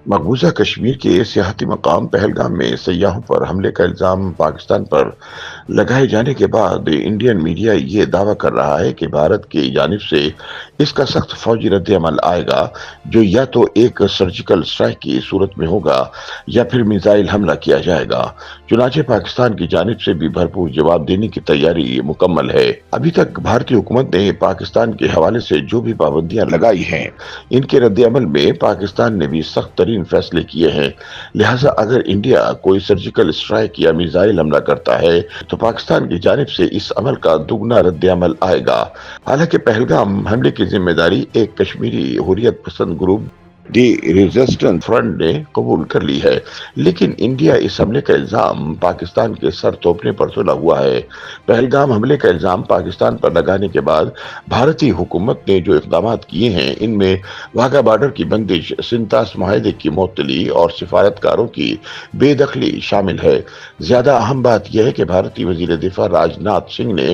مقبوضہ کشمیر کے سیاحتی مقام پہلگام میں سیاحوں پر حملے کا الزام پاکستان پر لگائے جانے کے بعد انڈین میڈیا یہ دعویٰ کر رہا ہے کہ بھارت کی جانب سے اس کا سخت فوجی رد عمل آئے گا، جو یا تو ایک سرجیکل اسٹرائیک کی صورت میں ہوگا یا پھر میزائل حملہ کیا جائے گا۔ چنانچہ پاکستان کی جانب سے بھی بھرپور جواب دینے کی تیاری مکمل ہے۔ ابھی تک بھارتی حکومت نے پاکستان کے حوالے سے جو بھی پابندیاں لگائی ہیں، ان کے رد عمل میں پاکستان نے بھی سخت ترین فیصلے کیے ہیں۔ لہٰذا اگر انڈیا کوئی سرجیکل اسٹرائیک یا میزائل حملہ کرتا ہے تو پاکستان کی جانب سے اس عمل کا دگنا رد عمل آئے گا۔ حالانکہ پہلگام حملے کی ذمہ داری ایک کشمیری حریت پسند گروپ دی ریزسٹنس فرنٹ نے قبول کر لی ہے، لیکن انڈیا اس حملے کا الزام پاکستان کے سر توپنے پر تلا ہوا ہے۔ پہلگام حملے کا الزام پاکستان پر لگانے کے بعد بھارتی حکومت نے جو اقدامات کیے ہیں، ان میں واگا بارڈر کی بندش، سنتاس معاہدے کی معطلی اور سفارتکاروں کی بے دخلی شامل ہے۔ زیادہ اہم بات یہ ہے کہ بھارتی وزیر دفاع راج ناتھ سنگھ نے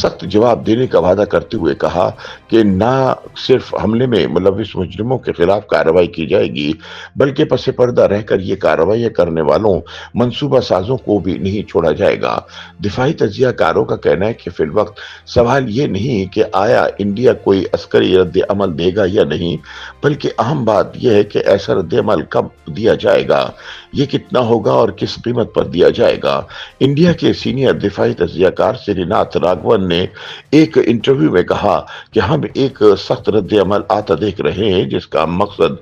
سخت جواب دینے کا وعدہ کرتے ہوئے کہا کہ نہ صرف حملے میں ملوث مجرموں کے خلاف کارروائی کی جائے گی، بلکہ پس پردہ رہ کر یہ کارروائیاں کرنے والوں منصوبہ سازوں کو بھی نہیں چھوڑا جائے گا۔ دفاعی تجزیہ کاروں کا کہنا ہے کہ فی الوقت سوال یہ نہیں کہ آیا انڈیا کوئی عسکری رد عمل دے گا یا نہیں، بلکہ اہم بات یہ ہے کہ ایسا رد عمل کب دیا جائے گا، یہ کتنا ہوگا اور کس قیمت پر دیا جائے گا۔ انڈیا کے سینئر دفاعی تجزیہ کار سری ناتھ راگھون نے ایک انٹرویو میں کہا کہ ہم ایک سخت رد عمل آتا دیکھ رہے ہیں، جس کا مقصد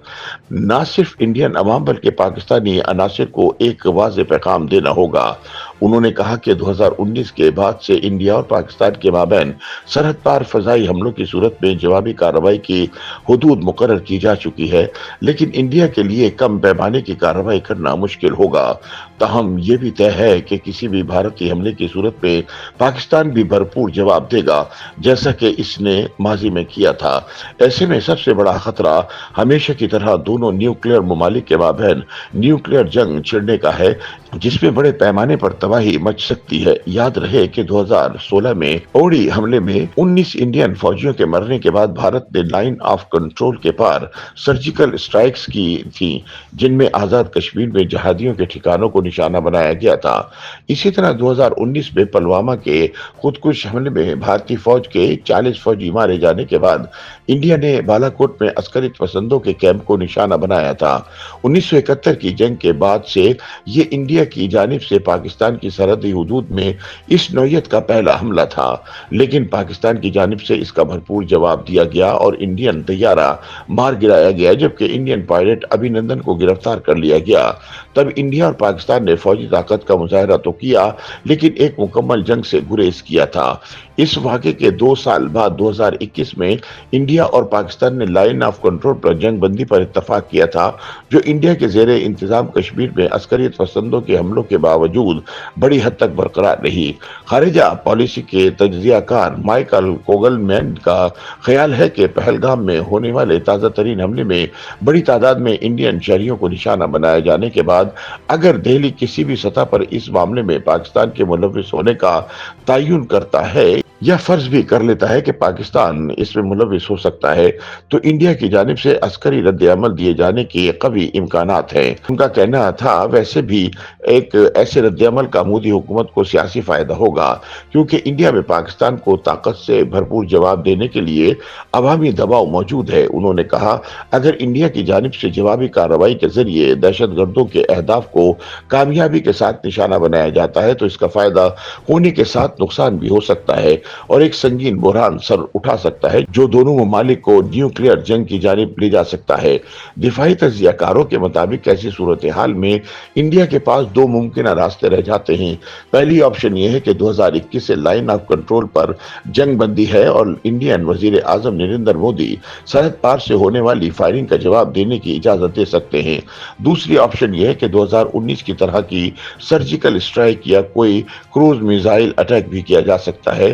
نہ صرف انڈین عوام بلکہ پاکستانی عناصر کو ایک واضح پیغام دینا ہوگا۔ انہوں نے کہا کہ 2019 کے بعد سے انڈیا اور پاکستان کے مابین سرحد پار فضائی حملوں کی صورت میں جوابی کارروائی کی حدود مقرر کی جا چکی ہے، لیکن انڈیا کے لیے کم پیمانے کی کارروائی کرنا مشکل ہوگا۔ تاہم یہ بھی طے ہے کہ کسی بھی بھارتی حملے کی صورت میں پاکستان بھی بھرپور جواب دے گا، جیسا کہ اس نے ماضی میں کیا تھا۔ ایسے میں سب سے بڑا خطرہ ہمیشہ کی طرح دونوں نیوکلیئر ممالک کے مابین نیوکلیئر جنگ چھڑنے کا ہے، جس میں بڑے پیمانے پر تباہی مچ سکتی ہے۔ یاد رہے کہ 2016 میں اوڑی حملے میں 19 انڈین فوجیوں کے مرنے کے بعد بھارت نے لائن آف کنٹرول کے پار سرجیکل اسٹرائیکس کی تھیں، جن میں آزاد کشمیر میں جہادیوں کے ٹھکانوں کو نشانہ بنایا گیا تھا۔ اسی طرح 2019 میں پلوامہ کے خودکش حملے میں بھارتی فوج کے 40 فوجی مارے جانے کے بعد انڈیا نے بالا کوٹ میں عسکری پسندوں کے کیمپ کو نشانہ بنایا تھا۔ 1971 کی جنگ کے بعد سے یہ انڈیا کی جانب سے پاکستان کی سرحدی حدود میں اس نوعیت کا پہلا حملہ تھا، لیکن پاکستان کی جانب سے اس کا بھرپور جواب دیا گیا اور انڈین طیارہ مار گرایا گیا، جبکہ انڈین پائلٹ ابھی نندن کو گرفتار کر لیا گیا۔ تب انڈیا اور پاکستان نے فوجی طاقت کا مظاہرہ تو کیا، لیکن ایک مکمل جنگ سے گریز کیا تھا۔ اس واقعے کے 2 سال بعد 2021 میں انڈیا اور پاکستان نے لائن آف کنٹرول پر جنگ بندی پر اتفاق کیا تھا، جو انڈیا کے زیر انتظام کشمیر میں عسکریت پسندوں کے حملوں کے باوجود بڑی حد تک برقرار رہی۔ خارجہ پالیسی کے تجزیہ کار مائیکل کوگل مین کا خیال ہے کہ پہلگام میں ہونے والے تازہ ترین حملے میں بڑی تعداد میں انڈین شہریوں کو نشانہ بنائے جانے کے بعد اگر دہلی کسی بھی سطح پر اس معاملے میں پاکستان کے ملوث ہونے کا تعین کرتا ہے یا فرض بھی کر لیتا ہے کہ پاکستان اس میں ملوث ہو سکتا ہے، تو انڈیا کی جانب سے عسکری رد عمل دیے جانے کے قوی امکانات ہیں۔ ان کا کہنا تھا ویسے بھی ایک ایسے رد عمل کا مودی حکومت کو سیاسی فائدہ ہوگا، کیونکہ انڈیا میں پاکستان کو طاقت سے بھرپور جواب دینے کے لیے عوامی دباؤ موجود ہے۔ انہوں نے کہا اگر انڈیا کی جانب سے جوابی کارروائی کے ذریعے دہشت گردوں کے اہداف کو کامیابی کے ساتھ نشانہ بنایا جاتا ہے تو اس کا فائدہ ہونے کے ساتھ نقصان بھی ہو سکتا ہے اور ایک سنگین بحران سر اٹھا سکتا ہے، جو دونوں ممالک کو نیوکلیئر جنگ کی جانب لے جا سکتا ہے۔ دفاعی تجزیہ کاروں کے مطابق ایسی صورتحال میں انڈیا کے پاس 2 ممکنہ راستے رہ جاتے ہیں۔ پہلی آپشن یہ ہے کہ 2021 سے لائن آف کنٹرول پر جنگ بندی ہے اور انڈین وزیر اعظم نریندر مودی سرحد پار سے ہونے والی فائرنگ کا جواب دینے کی اجازت دے سکتے ہیں۔ دوسری آپشن یہ ہے کہ 2019 کی طرح کی سرجیکل اسٹرائیک یا کوئی کروز میزائل اٹیک بھی کیا جا سکتا ہے۔